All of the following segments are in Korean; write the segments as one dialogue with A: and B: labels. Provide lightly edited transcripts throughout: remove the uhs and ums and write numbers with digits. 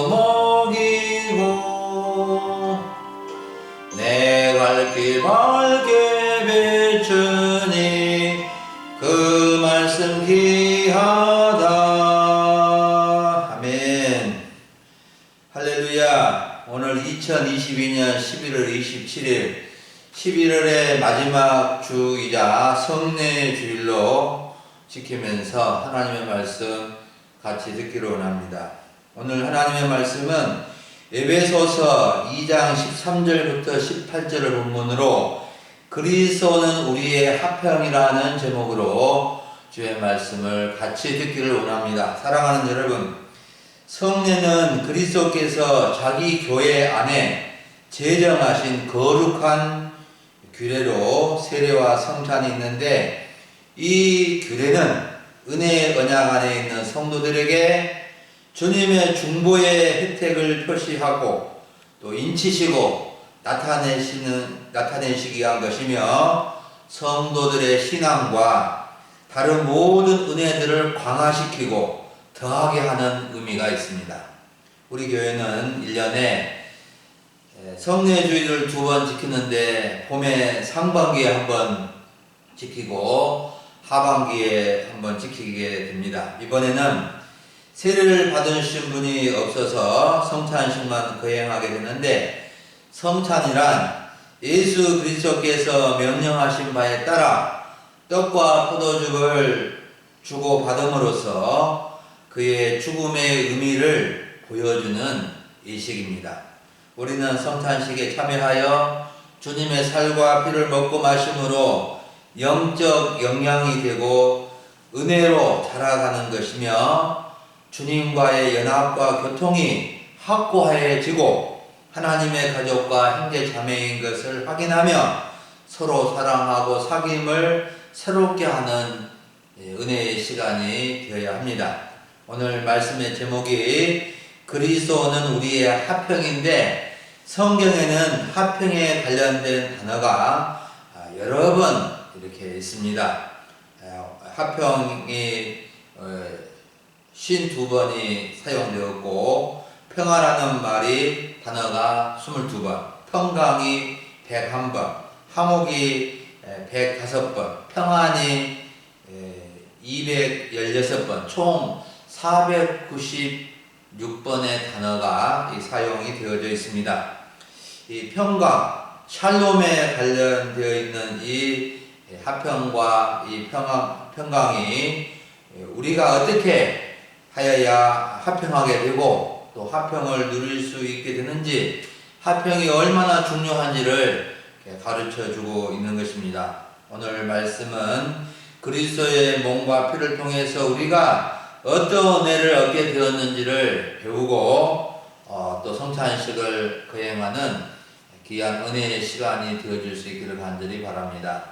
A: 먹이고 내 갈 길 밝게 비추니 그 말씀 귀하다. 아멘. 할렐루야. 오늘 2022년 11월 27일 11월의 마지막 주이자 성례 주일로 지키면서 하나님의 말씀 같이 듣기로 원합니다. 오늘 하나님의 말씀은 에베소서 2장 13절부터 18절을 본문으로 그리스도는 우리의 화평이라는 제목으로 주의 말씀을 같이 듣기를 원합니다. 사랑하는 여러분, 성례는 그리스도께서 자기 교회 안에 제정하신 거룩한 규례로 세례와 성찬이 있는데, 이 규례는 은혜의 언약 안에 있는 성도들에게 주님의 중보의 혜택을 표시하고 또 인치시고 나타내시기 위한 것이며, 성도들의 신앙과 다른 모든 은혜들을 강화시키고 더하게 하는 의미가 있습니다. 우리 교회는 1년에 성례주일을 2번 지키는데, 봄에 상반기에 한번 지키고 하반기에 한번 지키게 됩니다. 이번에는 세례를 받으신 분이 없어서 성찬식만 거행하게 되는데, 성찬이란 예수 그리스도께서 명령하신 바에 따라 떡과 포도주를 주고 받음으로써 그의 죽음의 의미를 보여주는仪式입니다. 우리는 성찬식에 참여하여 주님의 살과 피를 먹고 마심으로 영적 영양이 되고 은혜로 자라가는 것이며, 주님과의 연합과 교통이 확고해지고 하나님의 가족과 형제 자매인 것을 확인하며 서로 사랑하고 사귐을 새롭게 하는 은혜의 시간이 되어야 합니다. 오늘 말씀의 제목이 그리스도는 우리의 화평인데, 성경에는 화평에 관련된 단어가 여러 번 이렇게 있습니다. 화평이 52번이 사용되었고, 평화라는 말이 단어가 22번, 평강이 101번, 화목이 105번, 평안이 216번, 총 496번의 단어가 사용이 되어져 있습니다. 이 평강, 샬롬에 관련되어 있는 이 화평과 이 평강이 우리가 어떻게 하여야 화평하게 되고 또 화평을 누릴 수 있게 되는지, 화평이 얼마나 중요한지를 가르쳐 주고 있는 것입니다. 오늘 말씀은 그리스도의 몸과 피를 통해서 우리가 어떤 은혜를 얻게 되었는지를 배우고 또 성찬식을 거행하는 귀한 은혜의 시간이 되어줄 수 있기를 간절히 바랍니다.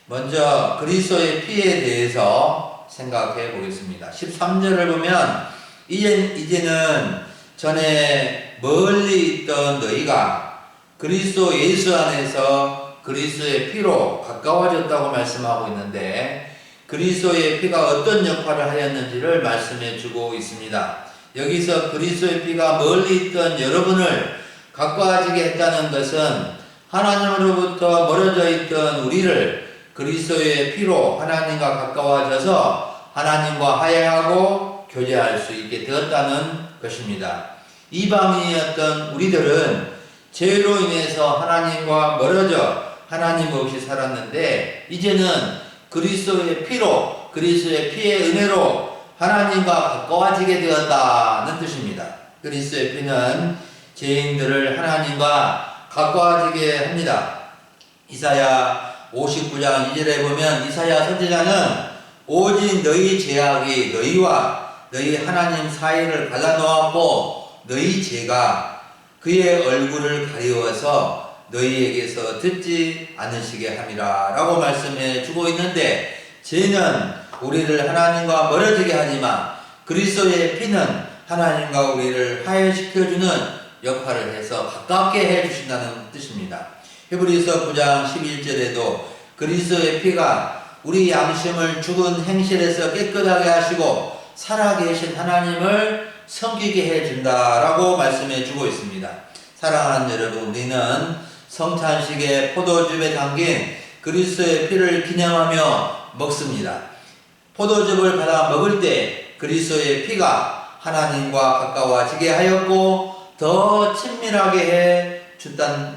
A: 먼저 그리스도의 피에 대해서 생각해 보겠습니다. 13절을 보면 이제는 전에 멀리 있던 너희가 그리스도 예수 안에서 그리스도의 피로 가까워졌다고 말씀하고 있는데, 그리스도의 피가 어떤 역할을 하였는지를 말씀해 주고 있습니다. 여기서 그리스도의 피가 멀리 있던 여러분을 가까워지게 했다는 것은 하나님으로부터 멀어져 있던 우리를 그리스도의 피로 하나님과 가까워져서 하나님과 화해하고 교제할 수 있게 되었다는 것입니다. 이방인이었던 우리들은 죄로 인해서 하나님과 멀어져 하나님 없이 살았는데, 이제는 그리스도의 피로, 그리스도의 피의 은혜로 하나님과 가까워지게 되었다는 뜻입니다. 그리스도의 피는 죄인들을 하나님과 가까워지게 합니다. 이사야 59장 2절에 보면 이사야 선지자는 오직 너희 죄악이 너희와 너희 하나님 사이를 갈라놓았고 너희 죄가 그의 얼굴을 가리워서 너희에게서 듣지 않으시게 함이라 라고 말씀해 주고 있는데, 죄는 우리를 하나님과 멀어지게 하지만 그리스도의 피는 하나님과 우리를 화해시켜주는 역할을 해서 가깝게 해주신다는 뜻입니다. 히브리서 9장 11절에도 그리스도의 피가 우리 양심을 죽은 행실에서 깨끗하게 하시고 살아계신 하나님을 섬기게 해준다라고 말씀해 주고 있습니다. 사랑하는 여러분, 우리는 성찬식의 포도즙에 담긴 그리스도의 피를 기념하며 먹습니다. 포도즙을 받아 먹을 때 그리스도의 피가 하나님과 가까워지게 하였고 더 친밀하게 해 준다는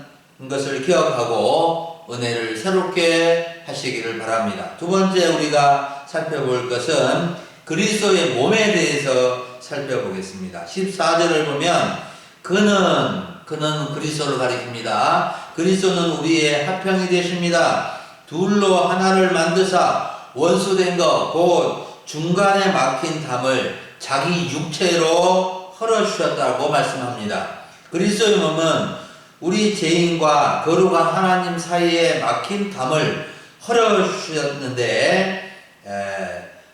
A: 것을 기억하고 은혜를 새롭게 하시기를 바랍니다. 두 번째 우리가 살펴볼 것은 그리스도의 몸에 대해서 살펴보겠습니다. 14절을 보면 그는 그리스도를 가리킵니다. 그리스도는 우리의 화평이 되십니다. 둘로 하나를 만드사 원수된 것 곧 중간에 막힌 담을 자기 육체로 헐어주셨다고 말씀합니다. 그리스도의 몸은 우리 죄인과 거룩한 하나님 사이에 막힌 담을 헐어주셨는데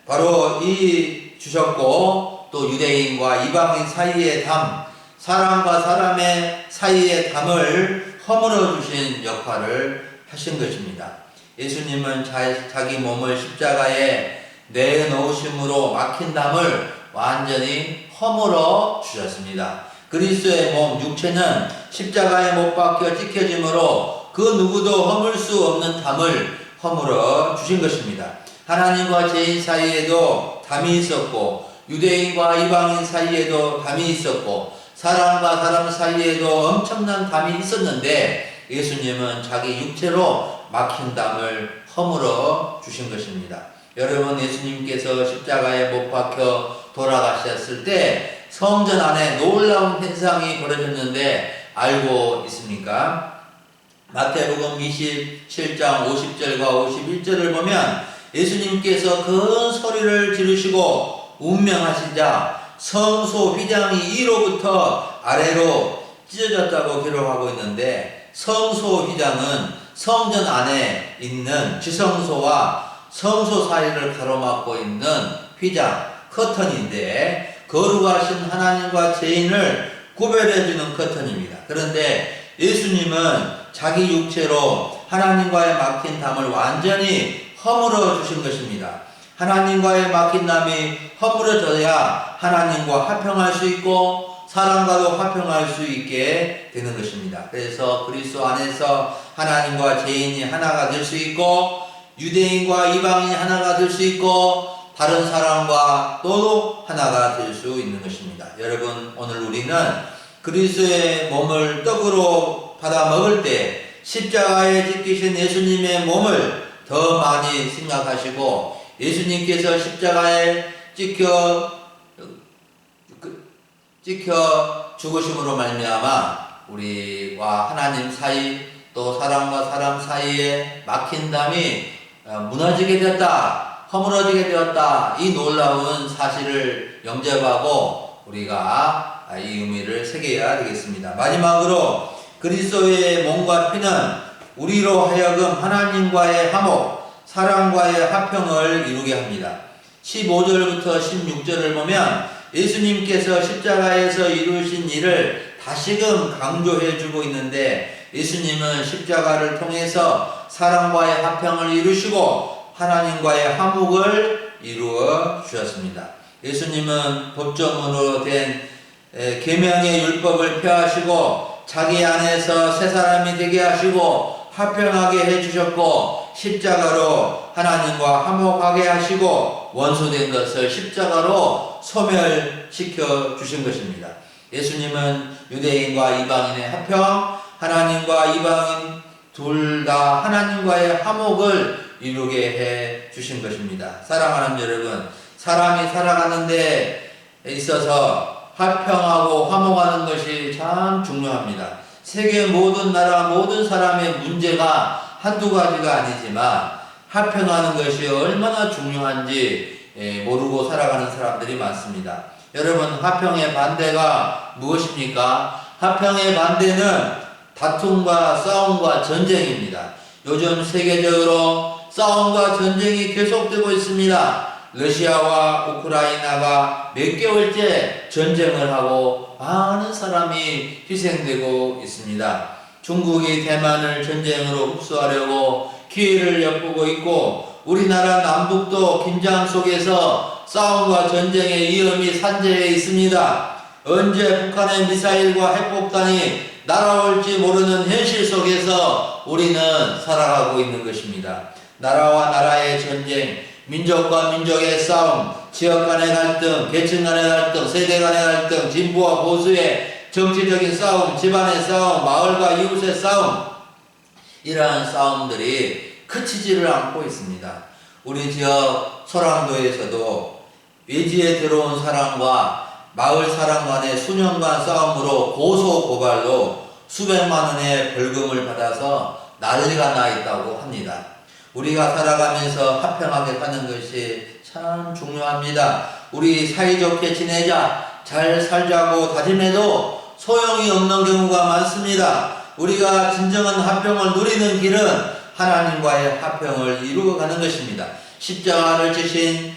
A: 바로 이 주셨고 또 유대인과 이방인 사이의 담, 사람과 사람의 사이의 담을 허물어 주신 역할을 하신 것입니다. 예수님은 자기 몸을 십자가에 내놓으심으로 막힌 담을 완전히 허물어 주셨습니다. 그리스도의 몸 육체는 십자가에 못 박혀 찢겨짐으로 그 누구도 허물 수 없는 담을 허물어 주신 것입니다. 하나님과 죄인 사이에도 담이 있었고 유대인과 이방인 사이에도 담이 있었고 사람과 사람 사이에도 엄청난 담이 있었는데 예수님은 자기 육체로 막힌 담을 허물어 주신 것입니다. 여러분, 예수님께서 십자가에 못 박혀 돌아가셨을 때 성전 안에 놀라운 현상이 벌어졌는데 알고 있습니까? 마태복음 27장 50절과 51절을 보면 예수님께서 큰 소리를 지르시고 운명하시자 성소 휘장이 위로부터 아래로 찢어졌다고 기록하고 있는데 성소 휘장은 성전 안에 있는 지성소와 성소 사이를 가로막고 있는 휘장, 커튼인데 거룩하신 하나님과 죄인을 구별해주는 커튼입니다. 그런데 예수님은 자기 육체로 하나님과의 막힌 담을 완전히 허물어 주신 것입니다. 하나님과의 막힌 담이 허물어져야 하나님과 화평할 수 있고 사람과도 화평할 수 있게 되는 것입니다. 그래서 그리스도 안에서 하나님과 죄인이 하나가 될 수 있고 유대인과 이방인이 하나가 될 수 있고 다른 사람과 또 하나가 될 수 있는 것입니다. 여러분, 오늘 우리는 그리스도의 몸을 떡으로 받아 먹을 때 십자가에 찢기신 예수님의 몸을 더 많이 생각하시고 예수님께서 십자가에 찍혀 죽으심으로 말미암아 우리와 하나님 사이 또 사람과 사람 사이에 막힌 담이 무너지게 되었다, 허물어지게 되었다, 이 놀라운 사실을 영접하고 우리가 이 의미를 새겨야 되겠습니다. 마지막으로 그리스도의 몸과 피는 우리로 하여금 하나님과의 화목, 사람과의 화평을 이루게 합니다. 15절부터 16절을 보면 예수님께서 십자가에서 이루신 일을 다시금 강조해 주고 있는데 예수님은 십자가를 통해서 사람과의 화평을 이루시고 하나님과의 화목을 이루어 주셨습니다. 예수님은 법조문으로 된 계명의 율법을 폐하시고 자기 안에서 새 사람이 되게 하시고 화평하게 해주셨고 십자가로 하나님과 화목하게 하시고 원수된 것을 십자가로 소멸시켜 주신 것입니다. 예수님은 유대인과 이방인의 화평, 하나님과 이방인 둘 다 하나님과의 화목을 이루게 해 주신 것입니다. 사랑하는 여러분, 사람이 살아가는 데 있어서 화평하고 화목하는 것이 참 중요합니다. 세계 모든 나라 모든 사람의 문제가 한두 가지가 아니지만 화평하는 것이 얼마나 중요한지 모르고 살아가는 사람들이 많습니다. 여러분, 화평의 반대가 무엇입니까? 화평의 반대는 다툼과 싸움과 전쟁입니다. 요즘 세계적으로 싸움과 전쟁이 계속되고 있습니다. 러시아와 우크라이나가 몇 개월째 전쟁을 하고 많은 사람이 희생되고 있습니다. 중국이 대만을 전쟁으로 흡수하려고 기회를 엿보고 있고 우리나라 남북도 긴장 속에서 싸움과 전쟁의 위험이 산재해 있습니다. 언제 북한의 미사일과 핵폭탄이 날아올지 모르는 현실 속에서 우리는 살아가고 있는 것입니다. 나라와 나라의 전쟁, 민족과 민족의 싸움, 지역 간의 갈등, 계층 간의 갈등, 세대 간의 갈등, 진보와 보수의 정치적인 싸움, 집안의 싸움, 마을과 이웃의 싸움, 이러한 싸움들이 그치지를 않고 있습니다. 우리 지역 소랑도에서도 외지에 들어온 사람과 마을 사람 간의 수년간 싸움으로 고소 고발로 수백만 원의 벌금을 받아서 난리가 나 있다고 합니다. 우리가 살아가면서 화평하게 사는 것이 참 중요합니다. 우리 사이좋게 지내자, 잘 살자고 다짐해도 소용이 없는 경우가 많습니다. 우리가 진정한 화평을 누리는 길은 하나님과의 화평을 이루어가는 것입니다. 십자가를 지신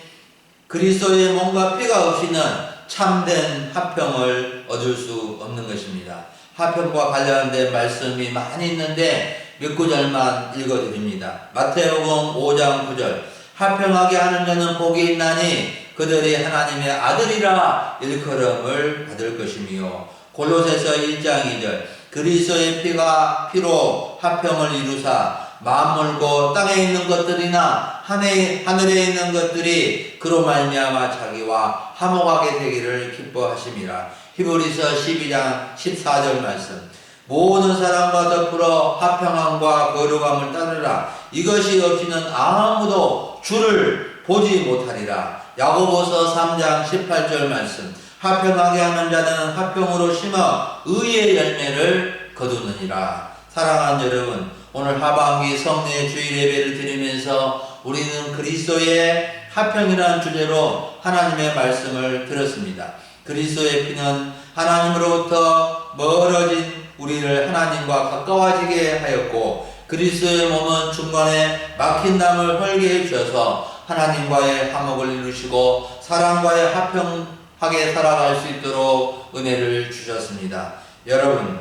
A: 그리스도의 몸과 피가 없이는 참된 화평을 얻을 수 없는 것입니다. 화평과 관련된 말씀이 많이 있는데 몇 구절만 읽어드립니다. 마태복음 5장 9절, 화평하게 하는 자는 복이 있나니 그들이 하나님의 아들이라 일컬음을 받을 것이며, 골로새서 1장 2절, 그리스도의 피로 화평을 이루사 만물고 땅에 있는 것들이나 하늘에 있는 것들이 그로 말미암아 자기와 화목하게 되기를 기뻐하심이라. 히브리서 12장 14절 말씀, 모든 사람과 더불어 화평함과 거룩함을 따르라. 이것이 없이는 아무도 주를 보지 못하리라. 야고보서 3장 18절 말씀, 화평하게 하는 자는 화평으로 심어 의의 열매를 거두느니라. 사랑하는 여러분, 오늘 하반기 성례 주일 예배를 드리면서 우리는 그리스도의 화평이라는 주제로 하나님의 말씀을 들었습니다. 그리스도의 피는 하나님으로부터 멀어진 우리를 하나님과 가까워지게 하였고, 그리스도의 몸은 중간에 막힌 담을 헐게 해주셔서 하나님과의 화목을 이루시고 사람과의 화평하게 살아갈 수 있도록 은혜를 주셨습니다. 여러분,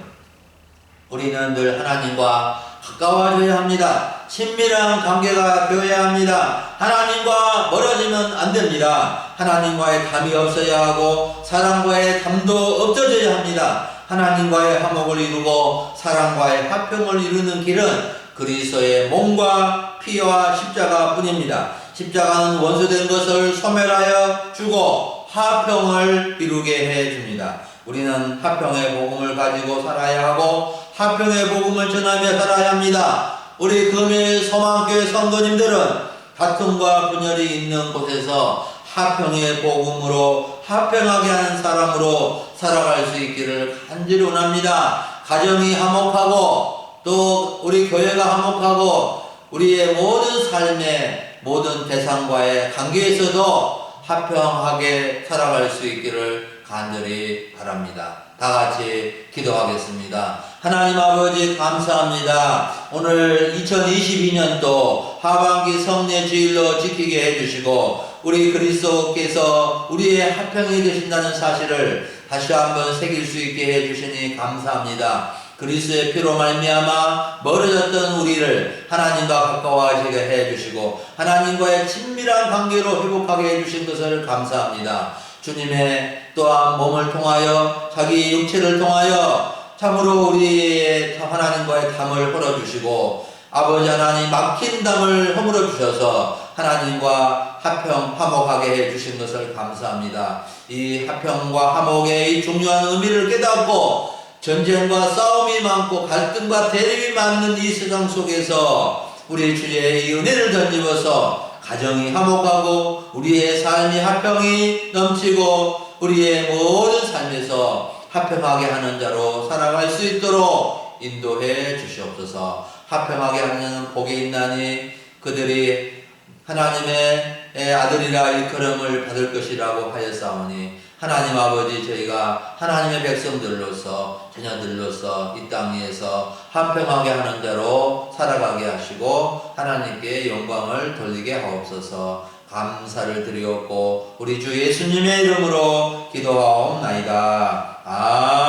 A: 우리는 늘 하나님과 가까워져야 합니다. 친밀한 관계가 되어야 합니다. 하나님과 멀어지면 안 됩니다. 하나님과의 담이 없어야 하고 사람과의 담도 없어져야 합니다. 하나님과의 화목을 이루고 사람과의 화평을 이루는 길은 그리스도의 몸과 피와 십자가 뿐입니다. 십자가는 원수된 것을 소멸하여 주고 화평을 이루게 해줍니다. 우리는 화평의 복음을 가지고 살아야 하고 화평의 복음을 전하며 살아야 합니다. 우리 금일 소망교회 성도님들은 다툼과 분열이 있는 곳에서 화평의 복음으로 화평하게 하는 사람으로 살아갈 수 있기를 간절히 원합니다. 가정이 화목하고 또 우리 교회가 화목하고 우리의 모든 삶의 모든 대상과의 관계에서도 화평하게 살아갈 수 있기를 간절히 바랍니다. 다 같이 기도하겠습니다. 하나님 아버지 감사합니다. 오늘 2022년도 하반기 성례 주일로 지키게 해주시고 우리 그리스도께서 우리의 화평이 되신다는 사실을 다시 한번 새길 수 있게 해주시니 감사합니다. 그리스도의 피로 말미암아 멀어졌던 우리를 하나님과 가까워지게 해주시고 하나님과의 친밀한 관계로 회복하게 해주신 것을 감사합니다. 주님의 또한 몸을 통하여 자기 육체를 통하여 참으로 우리의 하나님과의 담을 헐어주시고 아버지 하나님 막힌 담을 허물어 주셔서 하나님과 화목하게 해주신 것을 감사합니다. 이 화평과 화목의 이 중요한 의미를 깨닫고 전쟁과 싸움이 많고 갈등과 대립이 많은 이 세상 속에서 우리 주의 이 은혜를 덧입어서 가정이 화목하고 우리의 삶이 화평이 넘치고 우리의 모든 삶에서 화평하게 하는 자로 살아갈 수 있도록 인도해 주시옵소서. 화평하게 하는 자는 복이 있나니 그들이 하나님의 아들이라 일컬음을 받을 것이라고 하였사오니 하나님 아버지 저희가 하나님의 백성들로서 자녀들로서 이 땅 위에서 화평하게 하는 자로 살아가게 하시고 하나님께 영광을 돌리게 하옵소서. 감사를 드리옵고 우리 주 예수님의 이름으로 기도하옵나이다. 아멘.